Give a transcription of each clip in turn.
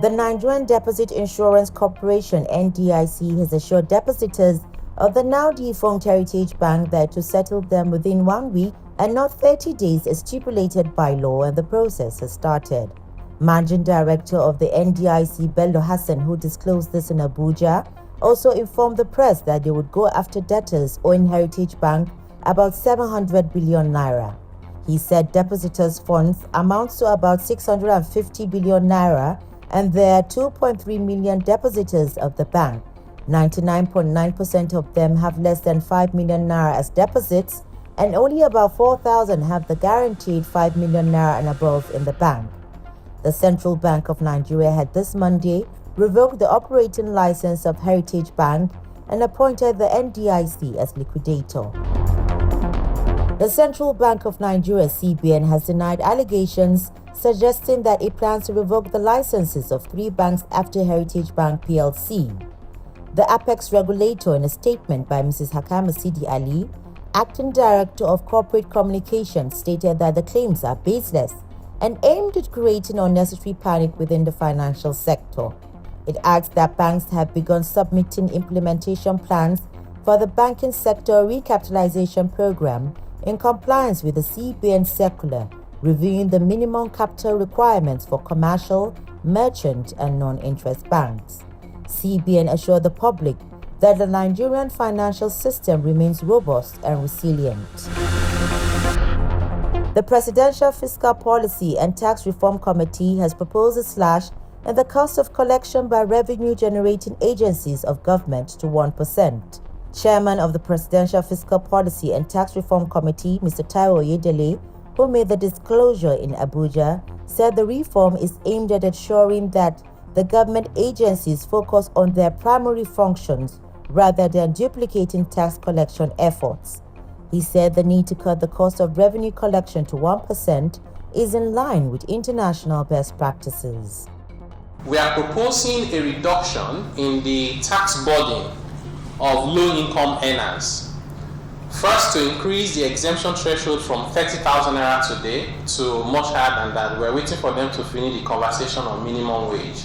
The Nigerian Deposit Insurance Corporation (NDIC) has assured depositors of the now defunct Heritage Bank that to settle them within 1 week and not 30 days as stipulated by law, and the process has started. Managing Director of the NDIC, Bello Hassan, who disclosed this in Abuja, also informed the press that they would go after debtors owing Heritage Bank about 700 billion naira. He said depositors' funds amounts to about 650 billion naira, and there are 2.3 million depositors of the bank. 99.9% of them have less than 5 million naira as deposits, and only about 4,000 have the guaranteed 5 million naira and above in the bank. The Central Bank of Nigeria had this Monday revoked the operating license of Heritage Bank and appointed the NDIC as liquidator. The Central Bank of Nigeria (CBN) has denied allegations suggesting that it plans to revoke the licenses of 3 banks after Heritage Bank plc. The Apex regulator, in a statement by Mrs. Hakama Sidi Ali, Acting Director of Corporate Communications, stated that the claims are baseless and aimed at creating unnecessary panic within the financial sector. It adds that banks have begun submitting implementation plans for the banking sector recapitalization program in compliance with the CBN circular reviewing the minimum capital requirements for commercial, merchant, and non-interest banks. CBN assured the public that the Nigerian financial system remains robust and resilient. The Presidential Fiscal Policy and Tax Reform Committee has proposed a slash in the cost of collection by revenue-generating agencies of government to 1%. Chairman of the Presidential Fiscal Policy and Tax Reform Committee, Mr. Taiwo Oyedele, who made the disclosure in Abuja, said the reform is aimed at ensuring that the government agencies focus on their primary functions rather than duplicating tax collection efforts. He said the need to cut the cost of revenue collection to 1% is in line with international best practices. We are proposing a reduction in the tax burden of low-income earners. First, to increase the exemption threshold from 30,000 naira today to much higher than that. We're waiting for them to finish the conversation on minimum wage.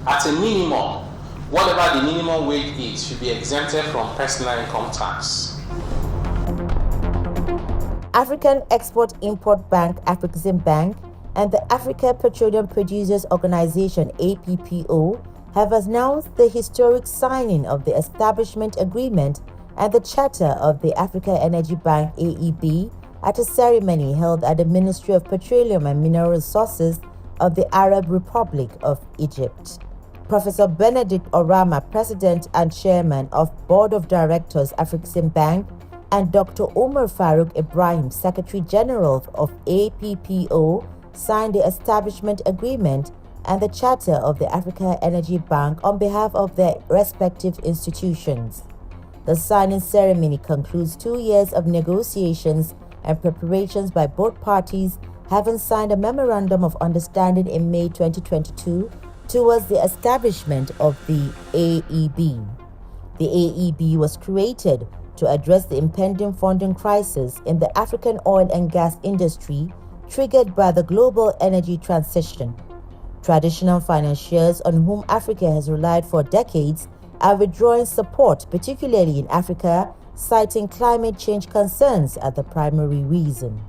At a minimum, whatever the minimum wage is should be exempted from personal income tax. African Export-Import Bank (Afreximbank) and the Africa Petroleum Producers Organization (APPO) have announced the historic signing of the establishment agreement and the charter of the Africa Energy Bank (AEB) at a ceremony held at the Ministry of Petroleum and Mineral Resources of the Arab Republic of Egypt. Professor Benedict Orama, President and Chairman of Board of Directors Afreximbank, and Dr. Umar Farouk Ibrahim, Secretary General of APPO, signed the establishment agreement and the charter of the Africa Energy Bank on behalf of their respective institutions. The signing ceremony concludes 2 years of negotiations and preparations by both parties, having signed a memorandum of understanding in May 2022 towards the establishment of the AEB. The AEB was created to address the impending funding crisis in the African oil and gas industry triggered by the global energy transition. Traditional financiers on whom Africa has relied for decades are withdrawing support, particularly in Africa, citing climate change concerns as the primary reason.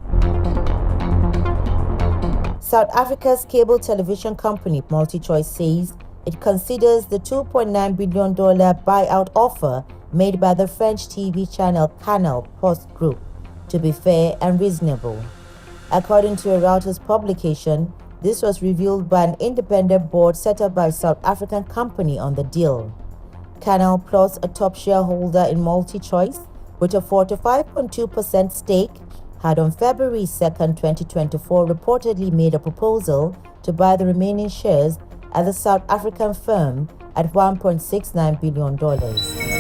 South Africa's cable television company Multichoice says it considers the $2.9 billion buyout offer made by the French TV channel Canal Group to be fair and reasonable. According to a Reuters publication, this was revealed by an independent board set up by a South African company on the deal. Canal Plus, a top shareholder in Multichoice with a 45.2% stake, had on February 2, 2024 reportedly made a proposal to buy the remaining shares at the South African firm at $1.69 billion.